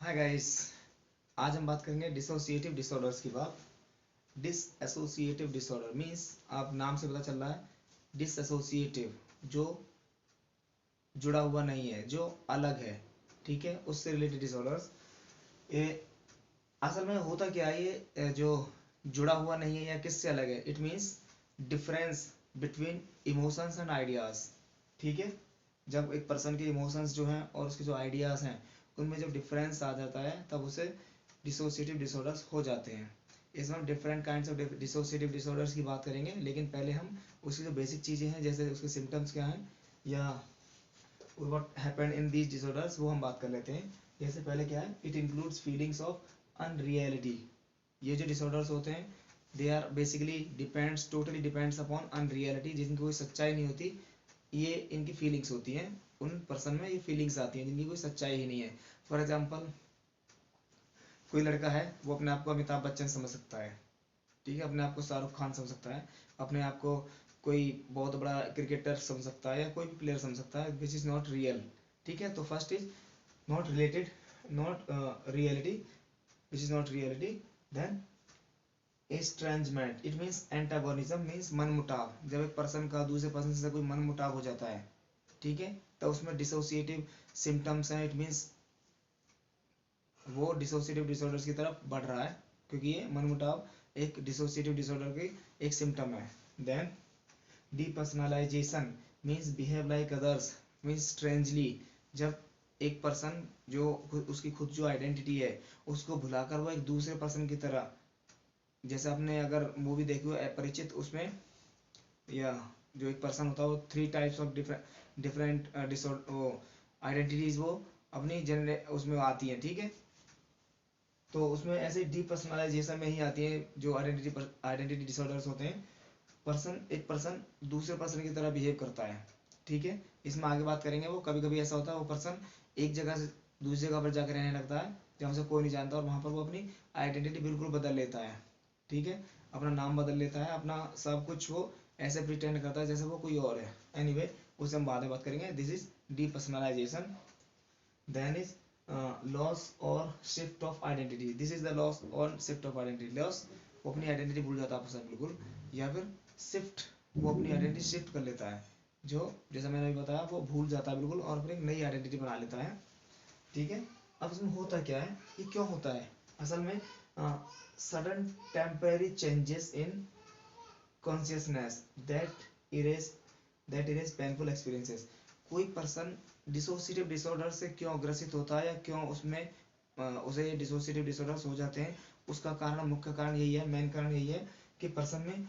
Hi guys, आज हम बात करेंगे डिसोसिएटिव डिसऑर्डर्स की बात। डिसएसोसिएटिव डिसऑर्डर मींस आप नाम से पता चल रहा है, डिसएसोसिएटिव जो जुड़ा हुआ नहीं है, जो अलग है, ठीक है, उससे रिलेटेड डिसऑर्डर्स। ये असल में होता क्या है, ये जो जुड़ा हुआ नहीं है या किससे अलग है, it means difference between emotions and ideas. ठीक है, जब एक पर्सन के इमोशंस जो हैं और उसके जो आइडियाज हैं उनमें जब डिफरेंस आ जाता है तब उसे डिसोसिएटिव डिसऑर्डर्स हो जाते हैं। इसमें हम different kinds of dissociative disorders की बात करेंगे, लेकिन पहले हम उसकी जो बेसिक चीज़ें हैं, जैसे उसके सिम्टम्स क्या हैं या what happened in these disorders, वो हम बात कर लेते हैं। जैसे पहले क्या है, it includes feelings of unreality. ये जो डिसऑर्डर्स होते हैं they are basically depends totally depends upon unreality, जिनकी कोई सच्चाई नहीं होती। ये इनकी फीलिंग्स होती हैं, उन पर्सन में ये फीलिंग्स आती हैं जिनकी कोई सच्चाई ही नहीं है। फॉर एग्जाम्पल, कोई लड़का है, वो अपने आप को अमिताभ बच्चन समझ सकता है, ठीक है, अपने आप को शाहरुख खान समझ सकता है, अपने आप को कोई बहुत बड़ा क्रिकेटर समझ सकता है या कोई भी प्लेयर समझ सकता है, विच इज़ नॉट रियल। ठीक है, तो first is not related, not reality, which is not reality. Then estrangement, it means antagonism, means मन मुटाव। जब एक पर्सन का दूसरे पर्सन से कोई मन मुटाव हो जाता है, ठीक है, तो उसमें डिसोसिएटिव सिम्टम्स हैं। इट मीन्स वो डिसोसिएटिव डिसऑर्डर्स की तरफ बढ़ रहा है, क्योंकि ये मनमुटाव एक डिसोसिएटिव डिसऑर्डर की एक सिम्टम है। Then depersonalization means behave like others, means strangely. जब एक पर्सन जो उसकी खुद जो आइडेंटिटी है उसको भुलाकर वो एक दूसरे पर्सन की तरह, जैसे आपने अगर मूवी देखी हो अपरिचित, उसमें या जो एक पर्सन होता है वो 3 types of different disorder identities वो अपनी जनरे उसमें आती हैं, ठीक है। तो उसमें ऐसे डीपर्सनलाइजेशन में ही आती है जो आइडेंटिटी डिसऑर्डर्स होते हैं। एक पर्सन दूसरे पर्सन की तरह बिहेव करता है, ठीक है। इसमें आगे बात करेंगे, वो कभी कभी ऐसा होता है वो पर्सन एक जगह से दूसरी जगह पर जाकर रहने लगता है जहाँ से कोई नहीं जानता, और वहाँ पर वो अपनी आइडेंटिटी बिल्कुल बदल लेता है, ठीक है, अपना नाम बदल लेता है, अपना सब कुछ वो ऐसे प्रिटेंड करता है जैसे वो कोई और है। एनीवे, उसे हम बाद में बात करेंगे। This is depersonalisation. Then is loss or shift of identity. This is the loss or shift of identity. Loss, वो अपनी आइडेंटिटी भूल जाता है पर्सन बिल्कुल, या फिर शिफ्ट, वो अपनी आइडेंटिटी शिफ्ट कर लेता है, जो जैसा मैंने अभी बताया वो भूल जाता है बिल्कुल और फिर एक नई आइडेंटिटी बना लेता है, ठीक है। अब इसमें होता क्या है, ये क्यों होता है, असल में sudden temporary changes in consciousness that erase painful experiences. कोई पर्सन डिसोसिएटिव डिसऑर्डर से क्यों ग्रसित होता है या क्यों उसमें उसे डिसोसिएटिव डिसऑर्डर्स हो जाते हैं, उसका कारण, मुख्य कारण यही है, मेन कारण यही है कि पर्सन में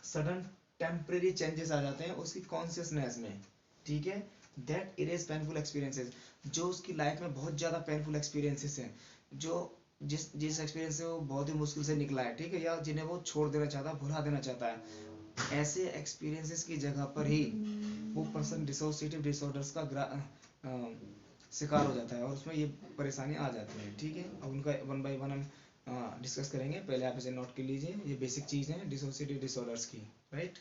सडन टेम्परेरी चेंजेस आ जाते हैं उसकी कॉन्शियसनेस में, ठीक है। दैट इरेज पेनफुल एक्सपीरियंसेस, जो उसकी लाइफ में बहुत ज़्यादा पेनफुल एक्सपीरियंसेस हैं, जो जिस जिस एक्सपीरियंस से वो बहुत ही मुश्किल से निकला है, ठीक है, या जिन्हें वो छोड़ देना चाहता है, भुला देना चाहता है, ऐसे एक्सपीरियंसेस की जगह पर ही वो पर्सन डिसोसिएटिव डिसऑर्डर्स का शिकार हो जाता है और उसमें ये परेशानी आ जाती है, ठीक है। अब उनका वन बाय वन हम डिस्कस करेंगे। पहले आप इसे नोट कर लीजिए, ये बेसिक चीज़ है डिसोसिएटिव डिसऑर्डर्स की, राइट।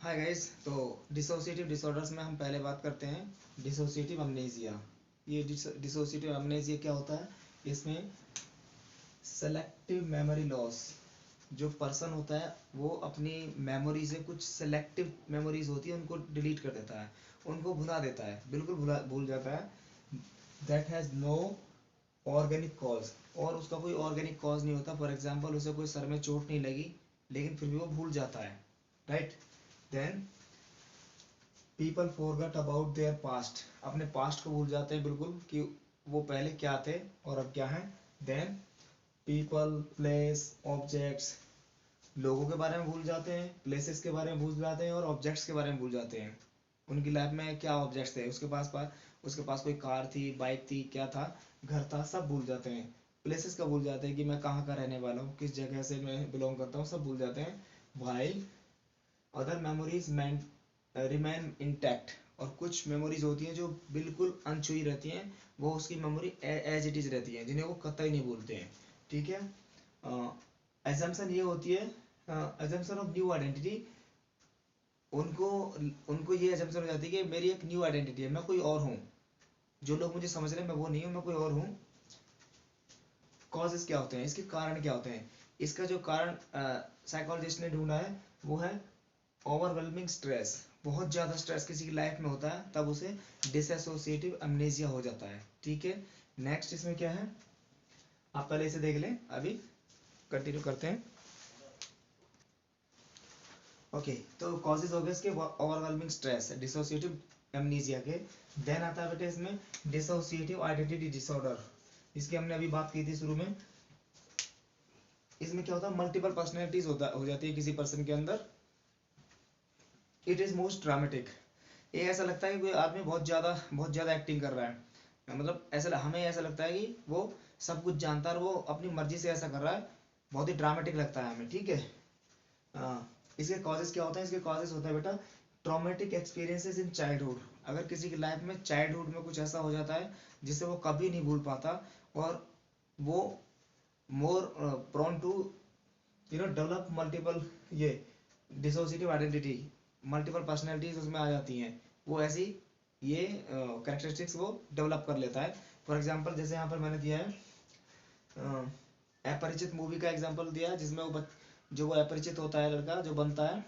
हाय गाइस, तो डिसोसिएटिव डिसऑर्डर्स में हम पहले बात करते हैं डिसोसिएटिव अमनेसिया। ये डिसोसिएटिव अमनेसिया क्या होता है, इसमें सेलेक्टिव मेमोरी लॉस, जो पर्सन होता है वो अपनी मेमोरी से कुछ सेलेक्टिव मेमोरीज होती है उनको डिलीट कर देता है, उनको भुला देता है, बिल्कुल भूल जाता है। That has no organic cause, और उसका कोई ऑर्गेनिक कॉज नहीं होता। फॉर एग्जाम्पल, उसे कोई सर में चोट नहीं लगी लेकिन फिर भी वो भूल जाता है, right. Then people forget about their past, अपने पास्ट को भूल जाते हैं बिल्कुल कि वो पहले क्या थे और अब क्या है। देन पीपल, प्लेस, ऑब्जेक्ट्स, लोगों के बारे में भूल जाते हैं, प्लेसेस के बारे में भूल जाते हैं और ऑब्जेक्ट्स के बारे में भूल जाते हैं। उनकी लाइफ में क्या ऑब्जेक्ट्स थे, उसके पास कोई कार थी, बाइक थी, क्या था, घर था, सब भूल जाते हैं। प्लेसेस का भूल जाते हैं कि मैं कहाँ का रहने वाला हूँ, किस जगह से मैं बिलोंग करता हूँ, सब भूल जाते हैं। While other memories remain intact, और कुछ मेमोरीज होती हैं जो बिल्कुल अनछुई रहती हैं, वो उसकी मेमोरी एज इट इज रहती है, जिन्हें वो कतई नहीं भूलते हैं, ठीक है। एजम्पशन ये होती है assumption ऑफ न्यू आइडेंटिटी, उनको उनको ये assumption हो जाती है कि मेरी एक न्यू आइडेंटिटी है, मैं कोई और हूँ, जो लोग मुझे समझ रहे हैं मैं वो नहीं हूँ, मैं कोई और हूँ। कॉजेस क्या होते हैं, इसके कारण क्या होते हैं? इसका जो कारण साइकोलॉजिस्ट ने ढूंढा है वो है ओवरवेलमिंग स्ट्रेस। बहुत ज़्यादा स्ट्रेस किसी की लाइफ में होता है तब उसे डिसएसोसिएटिव अमनेसिया हो जाता है। ठीक है, नेक्स्ट इसमें क्या है, आप पहले इसे देख लें, अभी कंटिन्यू करते हैं। ओके, तो कॉजेज हो गए इसके ओवरवेलमिंग स्ट्रेस, डिसोसिएटिव एमनीजिया के। देन आता है बेटे इसमें डिसोसिएटिव आइडेंटिटी डिसऑर्डर, इसकी हमने अभी बात की थी शुरू में। इसमें क्या होता है, मल्टीपल पर्सनैलिटीज हो जाती है किसी पर्सन के अंदर। इट इज मोस्ट ड्रामेटिक, ये ऐसा लगता है कि कोई आदमी बहुत ज़्यादा एक्टिंग कर रहा है, मतलब ऐसा हमें ऐसा लगता है कि वो सब कुछ जानता है और वो अपनी मर्जी से ऐसा कर रहा है, बहुत ही ड्रामेटिक लगता है हमें। ठीक है, इसके कॉजेज क्या होते हैं, इसके कॉजेज होता है बेटा ट्रॉमेटिक एक्सपीरियंसेस इन चाइल्डहुड। अगर किसी की लाइफ में चाइल्डहुड में कुछ ऐसा हो जाता है जिसे वो कभी नहीं भूल पाता, और वो more prone to develop multiple ये डिसोसिएटिव आइडेंटिटी, मल्टीपल पर्सनैलिटीज उसमें आ जाती हैं, वो ऐसी ये कैरेक्टरिस्टिक्स वो डेवलप कर लेता है। फॉर एग्जांपल जैसे यहाँ पर मैंने दिया है अपरिचित मूवी का एग्जांपल दिया है, जिसमें वो जो वो अपरिचित होता है लड़का जो बनता है,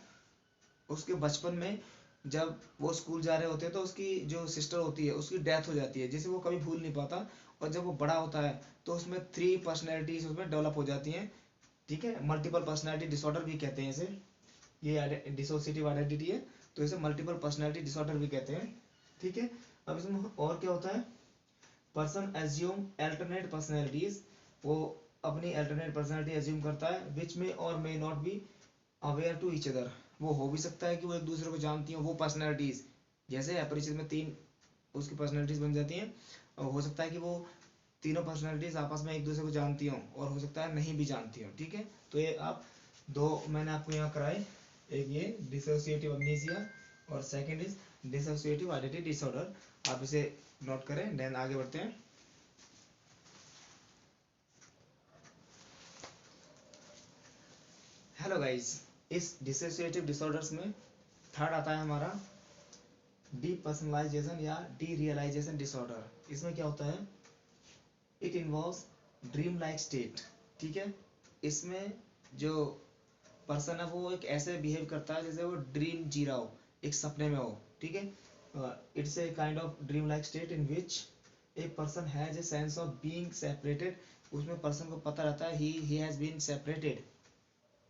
उसके बचपन में जब वो स्कूल जा रहे होते हैं तो उसकी जो सिस्टर होती है उसकी डेथ हो जाती है, जिसे वो कभी भूल नहीं पाता। और जब वो बड़ा होता है तो उसमें 3 पर्सनैलिटीज उसमें डेवलप हो जाती हैं। ठीक है, मल्टीपल पर्सनैलिटी डिसऑर्डर भी कहते हैं इसे, ये डिसोसिएटिव आइडेंटिटी है तो इसे मल्टीपल पर्सनैलिटी डिसऑर्डर भी कहते हैं। ठीक है, अब इसमें और क्या होता है, पर्सन एज्यूम अल्टरनेट पर्सनैलिटीज, वो अपनी अल्टरनेट पर्सनैलिटी एज्यूम करता है, विच में और may not be aware to each other. वो हो भी सकता है कि वो एक दूसरे को जानती हो, वो पर्सनैलिटीज जैसे अपरिचित में 3 उसकी पर्सनैलिटीज बन जाती हैं, और हो सकता है कि वो तीनों पर्सनैलिटीज आपस में एक दूसरे को जानती हो, और हो सकता है नहीं भी जानती हो। ठीक है, तो ये आप दो मैंने आपको यहाँ कराए, एक ये डिसोसिएटिव अमनीसिया और second is dissociative identity disorder. आप इसे नोट करें, देन आगे बढ़ते हैं। हेलो गाइस, इस डिसोसिएटिव डिसऑर्डर्स में थर्ड आता है हमारा डीपर्सनलाइजेशन या डी रियलाइजेशन डिसऑर्डर। इसमें क्या होता है, it involves dream like state. ठीक है, इसमें जो पर्सन है वो एक ऐसे बिहेव करता है जैसे वो ड्रीम जी रहा हो, एक सपने में हो। ठीक है, it's a kind of dream like state in which a person has a sense of being separated. उसमें पर्सन को पता रहता है he has been separated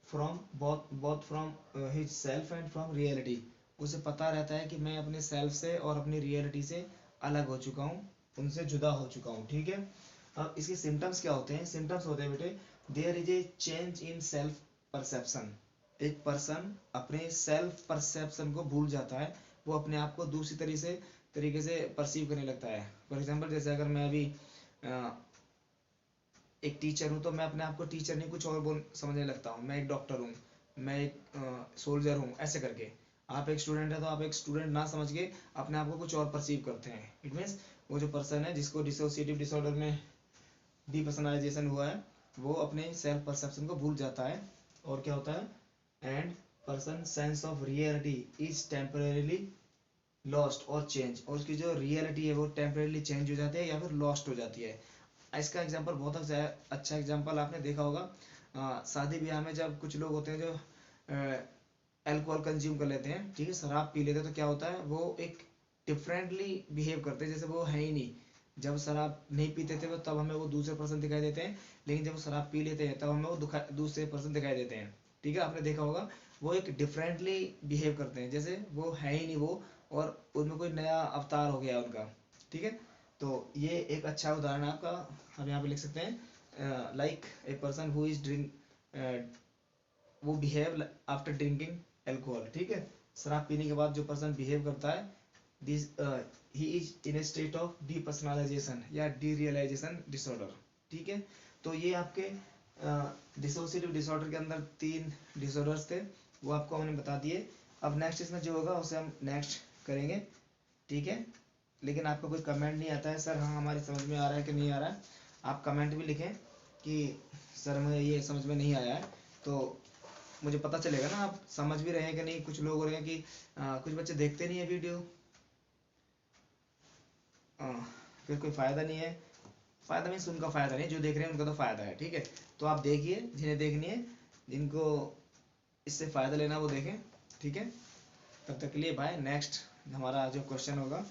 from both from his self and from reality. उसे पता रहता है कि मैं अपने सेल्फ से और अपनी रियलिटी से अलग हो चुका हूँ, उनसे जुदा हो चुका हूँ। ठीक है, अब इसके सिम्टम्स क्या होते हैं, सिम्टम्स होते हैं बेटे there is a change in self perception. एक पर्सन अपने सेल्फ परसेप्शन को भूल जाता है, वो अपने आप को दूसरी तरीके से परसीव करने लगता है। फॉर एग्जाम्पल जैसे अगर मैं अभी एक टीचर हूँ तो मैं अपने आप को टीचर नहीं कुछ और समझने लगता हूँ, मैं एक डॉक्टर हूँ, मैं एक सोल्जर हूँ, ऐसे करके। आप एक स्टूडेंट है तो आप एक स्टूडेंट ना समझ के अपने आप को कुछ और परसीव करते हैं। इट मीन्स वो जो पर्सन है जिसको डिसोसिएटिव डिसऑर्डर में डीपर्सनलाइजेशन हुआ है वो अपने सेल्फ परसेप्शन को भूल जाता है। और क्या होता है, and person sense of reality is temporarily lost और चेंज, और उसकी जो रियलिटी है वो टेम्परेली चेंज हो जाती है या फिर लॉस्ट हो जाती है। इसका एग्जांपल बहुत अच्छा एग्जांपल आपने देखा होगा शादी ब्याह में जब कुछ लोग होते हैं जो अल्कोहल कंज्यूम कर लेते हैं, ठीक है, शराब पी लेते हैं, तो क्या होता है वो एक डिफरेंटली बिहेव करते हैं जैसे वो है ही नहीं। जब शराब नहीं पीते थे वो तब हमें वो दूसरे पर्सन दिखाई देते हैं, लेकिन जब वो शराब पी लेते हैं तब हमें वो दूसरे पर्सन दिखाई देते हैं। ठीक है, आपने देखा होगा वो एक डिफरेंटली बिहेव करते हैं जैसे वो है ही नहीं वो, और उनमें कोई नया अवतार हो गया उनका। ठीक है, तो ये एक अच्छा उदाहरण है आपका, हम यहाँ पे लिख सकते हैं like a person who is drink वो बिहेव आफ्टर ड्रिंकिंग एल्कोहल। ठीक है, शराब पीने के बाद जो पर्सन बिहेव करता है this he is in A state of depersonalisation या डीरियलाइजेशन डिसऑर्डर। ठीक है, तो ये आपके डिसोसिएटिव डिसऑर्डर के अंदर 3 डिसऑर्डर्स थे, वो आपको हमने बता दिए। अब नेक्स्ट इसमें जो होगा उसे हम नेक्स्ट करेंगे। ठीक है, लेकिन आपका कोई कमेंट नहीं आता है सर हाँ हमारी समझ में आ रहा है कि नहीं आ रहा है, आप कमेंट भी लिखें कि सर मुझे ये समझ में नहीं आया है, तो मुझे पता चलेगा ना आप समझ भी रहे हैं कि नहीं। कुछ लोग हो रहे हैं कि कुछ बच्चे देखते नहीं है वीडियो, फिर कोई फ़ायदा नहीं है। फ़ायदा मीन्स उनका फ़ायदा नहीं, जो देख रहे हैं उनका तो फ़ायदा है, ठीक है। तो आप देखिए, जिन्हें देखनी है, जिनको इससे फ़ायदा लेना वो देखें, ठीक है। तब तक के लिए बाय। नेक्स्ट हमारा जो क्वेश्चन होगा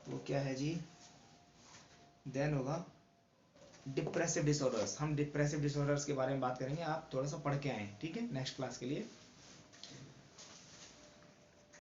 वो क्या है जी, देन होगा डिप्रेसिव डिसऑर्डर्स। हम डिप्रेसिव डिसऑर्डर्स के बारे में बात करेंगे, आप थोड़ा सा पढ़ के आएँ, ठीक है, नेक्स्ट क्लास के लिए।